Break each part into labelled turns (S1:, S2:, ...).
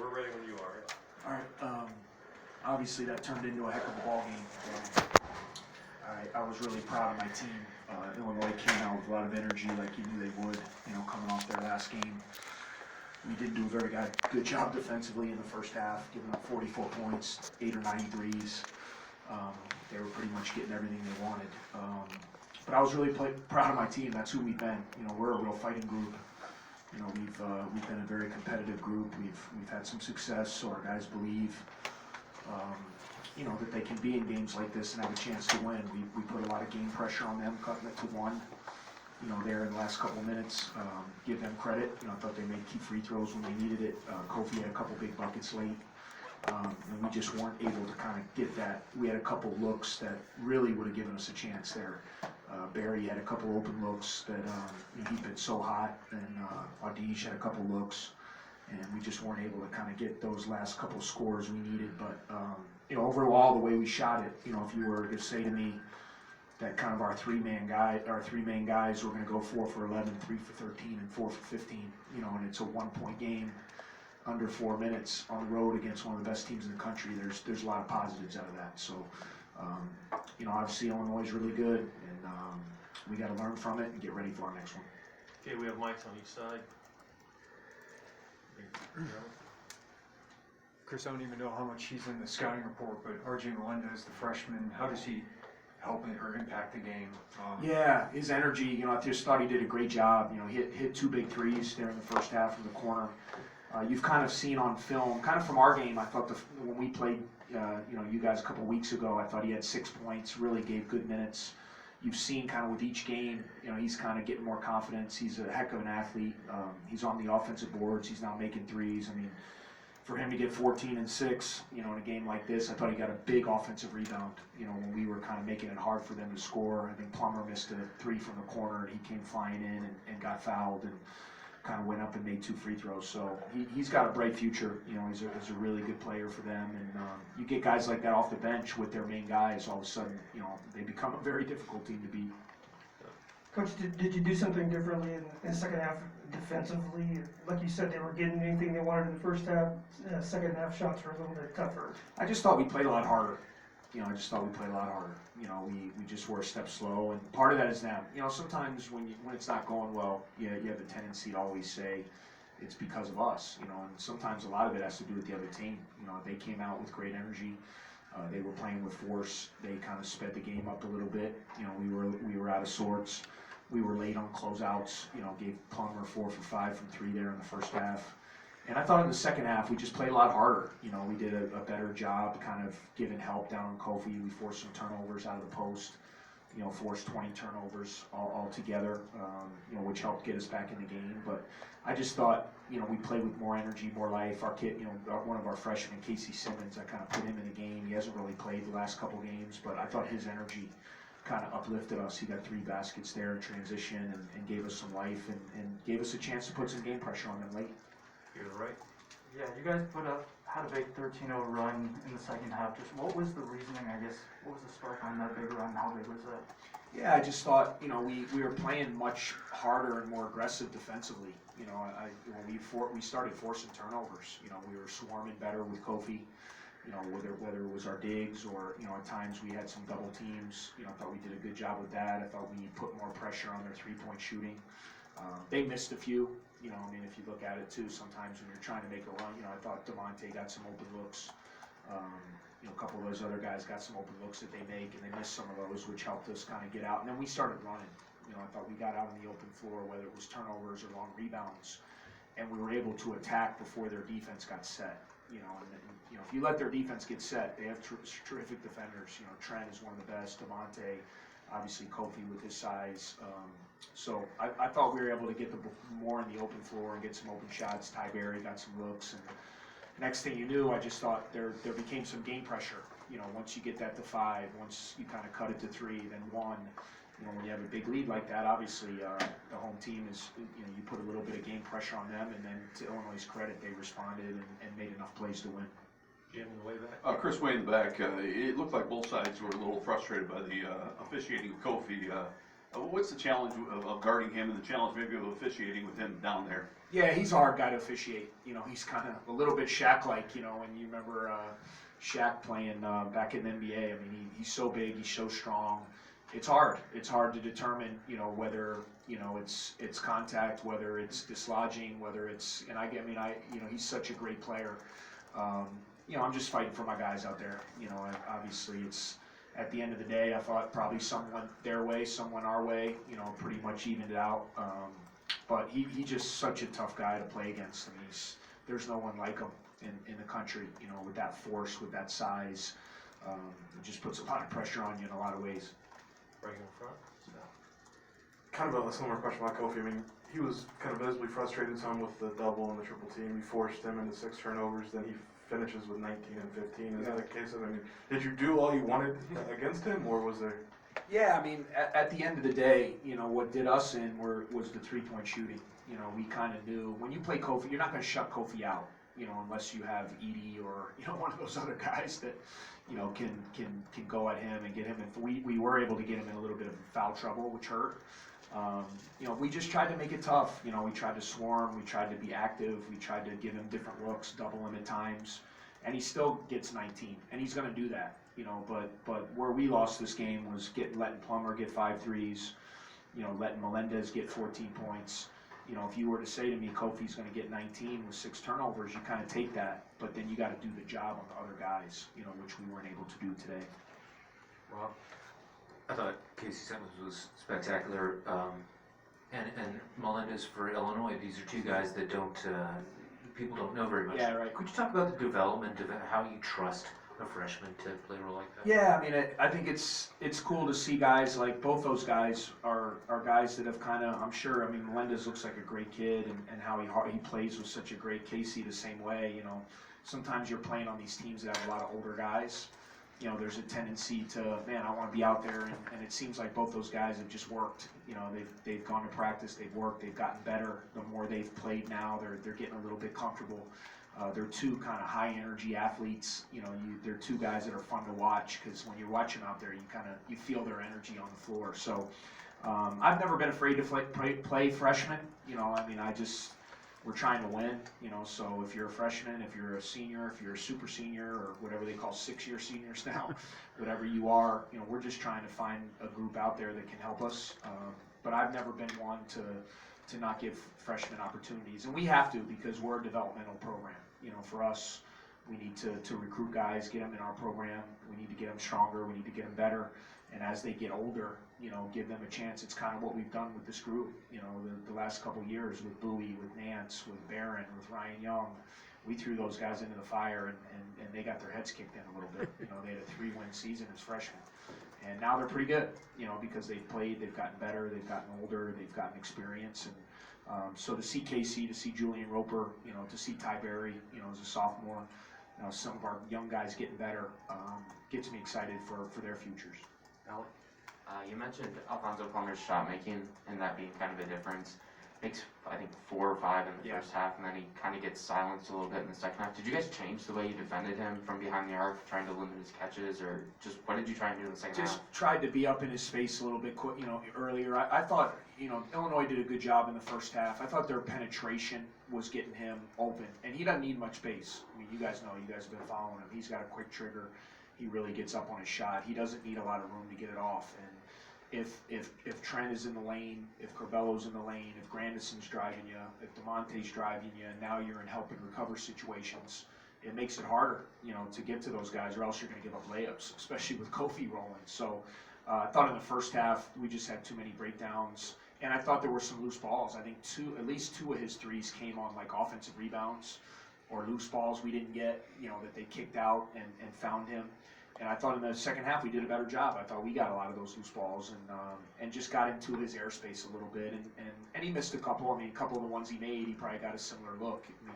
S1: we're ready when you are.
S2: All right. Obviously, that turned into a heck of a ball game. I was really proud of my team. Illinois came out with a lot of energy, like you knew they would. Coming off their last game, we didn't do a very good job defensively in the first half, giving up 44 points, 8 or 9 threes. They were pretty much getting everything they wanted. But I was really proud of my team. That's who we've been. We're a real fighting group. We've been a very competitive group. We've had some success, so our guys believe, that they can be in games like this and have a chance to win. We put a lot of game pressure on them, cutting it to 1. There in the last couple of minutes, give them credit. I thought they made key free throws when they needed it. Kofi had a couple big buckets late, and we just weren't able to kind of get that. We had a couple looks that really would have given us a chance there. Barry had a couple open looks that he'd been so hot, and Audige had a couple looks, and we just weren't able to kind of get those last couple scores we needed. But overall, the way we shot it, if you were to say to me that kind of our three main guys were going to go 4 for 11, 3 for 13, and 4 for 15, and it's a 1-point game under 4 minutes on the road against one of the best teams in the country. There's a lot of positives out of that. So, obviously Illinois is really good, and we got to learn from it and get ready for our next one.
S1: Okay, we have mics on each side.
S3: Chris, I don't even know how much he's in the scouting report, but R.J. Melendez, the freshman, how does he help or impact the game?
S2: Yeah, his energy, I just thought he did a great job. He hit 2 big threes there in the first half from the corner. You've kind of seen on film, kind of from our game, I thought when we played, you guys a couple weeks ago, I thought he had 6 points, really gave good minutes. You've seen kind of with each game, he's kind of getting more confidence. He's a heck of an athlete. He's on the offensive boards. He's now making threes. I mean, for him to get 14 and 6, in a game like this, I thought he got a big offensive rebound. When we were kind of making it hard for them to score. I think Plummer missed a 3 from the corner, and he came flying in and got fouled and kind of went up and made 2 free throws. So he's got a bright future. He's a really good player for them. And you get guys like that off the bench with their main guys, all of a sudden, they become a very difficult team to beat.
S4: Coach, did you do something differently in the second half defensively? Like you said, they were getting anything they wanted in the first half. Second half shots were a little bit tougher.
S2: I just thought we played a lot harder. We just were a step slow, and part of that is them. Sometimes when it's not going well, you have a tendency to always say it's because of us. And sometimes a lot of it has to do with the other team. They came out with great energy. They were playing with force. They kind of sped the game up a little bit. We were out of sorts. We were late on closeouts. Gave Plummer 4 for 5 from 3 there in the first half. And I thought in the second half we just played a lot harder. We did a better job kind of giving help down on Kofi. We forced some turnovers out of the post. Forced 20 turnovers all together, which helped get us back in the game. But I just thought, we played with more energy, more life. Our kid, one of our freshmen, Casey Simmons, I kind of put him in the game. He hasn't really played the last couple games, but I thought his energy kind of uplifted us. He got 3 baskets there in transition and gave us some life and gave us a chance to put some game pressure on them late.
S1: You're right.
S5: Yeah, you guys had a big 13-0 run in the second half. Just what was the reasoning, I guess? What was the spark on that big run? How big was that?
S2: Yeah, I just thought, we were playing much harder and more aggressive defensively. We started forcing turnovers. We were swarming better with Kofi. Whether it was our digs or, at times we had some double teams. I thought we did a good job with that. I thought we put more pressure on their 3-point shooting. They missed a few. If you look at it too, sometimes when you're trying to make a run, I thought DeMonte got some open looks. A couple of those other guys got some open looks that they make, and they missed some of those, which helped us kind of get out. And then we started running. I thought we got out on the open floor, whether it was turnovers or long rebounds, and we were able to attack before their defense got set. If you let their defense get set, they have terrific defenders. Trent is one of the best. DeMonte, obviously Kofi with his size. So I thought we were able to get more in the open floor and get some open shots. Ty Berry got some looks, and next thing you knew, I just thought there became some game pressure. Once you get that to 5, once you kind of cut it to 3, then 1. When you have a big lead like that, obviously the home team is, you put a little bit of game pressure on them, and then to Illinois' credit, they responded and made enough plays to win.
S1: Jim in the way back.
S6: Chris Way in the back. It looked like both sides were a little frustrated by the officiating of Kofi. What's the challenge of guarding him and the challenge maybe of officiating with him down there?
S2: Yeah, he's a hard guy to officiate. You know, he's kind of a little bit Shaq-like, you know, when you remember Shaq playing back in the NBA. I mean, he's so big, he's so strong. It's hard. It's hard to determine, you know, whether, you know, it's contact, whether it's dislodging, whether it's, and you know, he's such a great player. You know, I'm just fighting for my guys out there. You know, obviously it's, at the end of the day, I thought probably some went their way, some went our way, you know, pretty much evened it out. But he's just such a tough guy to play against. I mean, there's no one like him in the country, you know, with that force, with that size. It just puts a lot of pressure on you in a lot of ways.
S1: Right in front.
S7: Kind of a similar question about Kofi. I mean, he was kind of visibly frustrated some with the double and the triple team. You forced him into 6 turnovers, then he finishes with 19 and 15. Is that a case of, I mean, did you do all you wanted against him, or was there?
S2: Yeah, I mean, at the end of the day, you know, what did us in was the three-point shooting. You know, we kind of knew when you play Kofi, you're not going to shut Kofi out, you know, unless you have Edie or, you know, one of those other guys that, you know, can go at him and get him. And we were able to get him in a little bit of foul trouble, which hurt. You know, we just tried to make it tough. You know, we tried to swarm, we tried to be active, we tried to give him different looks, double him at times, and he still gets 19, and he's going to do that. You know, but where we lost this game was letting Plummer get 5 threes, you know, letting Melendez get 14 points. You know, if you were to say to me, Kofi's going to get 19 with 6 turnovers, you kind of take that, but then you got to do the job on the other guys, you know, which we weren't able to do today.
S1: Rob?
S8: I thought Casey Simmons was spectacular, and Melendez for Illinois. These are 2 guys that people don't know very much.
S2: Yeah, right.
S8: Could you talk about the development of how you trust a freshman to play a role like that?
S2: Yeah, I mean, I think it's cool to see guys like both those guys are guys that have kind of, I'm sure, I mean, Melendez looks like a great kid, and how he plays with such a great Casey the same way. You know, sometimes you're playing on these teams that have a lot of older guys. You know, there's a tendency to, man, I want to be out there, and it seems like both those guys have just worked. You know, they've gone to practice, they've worked, they've gotten better. The more they've played now, they're getting a little bit comfortable. They're 2 kind of high energy athletes. You know, they're 2 guys that are fun to watch, because when you're watching out there, you feel their energy on the floor. So I've never been afraid to play freshmen. You know, I mean, we're trying to win. You know, so if you're a freshman, if you're a senior, if you're a super senior, or whatever they call 6-year seniors now, whatever you are, you know, we're just trying to find a group out there that can help us. But I've never been one to not give freshmen opportunities, and we have to, because we're a developmental program. You know, for us, we need to recruit guys, get them in our program. We need to get them stronger. We need to get them better. And as they get older, you know, give them a chance. It's kind of what we've done with this group. You know, the last couple of years with Bowie, with Nance, with Barron, with Ryan Young, we threw those guys into the fire, and they got their heads kicked in a little bit. You know, they had a 3-win season as freshmen. And now they're pretty good, you know, because they've played, they've gotten better, they've gotten older, they've gotten experience. And so to see Casey, to see Julian Roper, you know, to see Ty Berry, you know, as a sophomore, you know, some of our young guys getting better, gets me excited for their futures.
S1: Alec?
S9: You mentioned Alfonso Plummer's shot making and that being kind of a difference. Makes, I think, 4 or 5 in the first half, and then he kind of gets silenced a little bit in the second half. Did you guys change the way you defended him from behind the arc, trying to limit his catches, or just what did you try and do in the second half?
S2: Just tried to be up in his space a little bit, you know, earlier. I thought, you know, Illinois did a good job in the first half. I thought their penetration was getting him open, and he doesn't need much space. I mean, you guys know, you guys have been following him. He's got a quick trigger. He really gets up on his shot. He doesn't need a lot of room to get it off. And if Trent is in the lane, if Corbello's in the lane, if Grandison's driving you, if DeMonte's driving you, and now you're in help and recover situations, it makes it harder, you know, to get to those guys, or else you're going to give up layups, especially with Kofi rolling. So I thought in the first half we just had too many breakdowns, and I thought there were some loose balls. I think at least 2 of his threes came on like offensive rebounds or loose balls we didn't get, you know, that they kicked out and found him. And I thought in the second half we did a better job. I thought we got a lot of those loose balls and just got into his airspace a little bit. And he missed a couple. I mean, a couple of the ones he made, he probably got a similar look. I mean,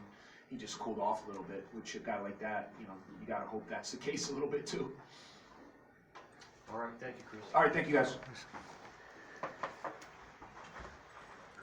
S2: he just cooled off a little bit, which a guy like that, you know, you got to hope that's the case a little bit too.
S1: All right, thank you, Chris.
S2: All right, thank you guys.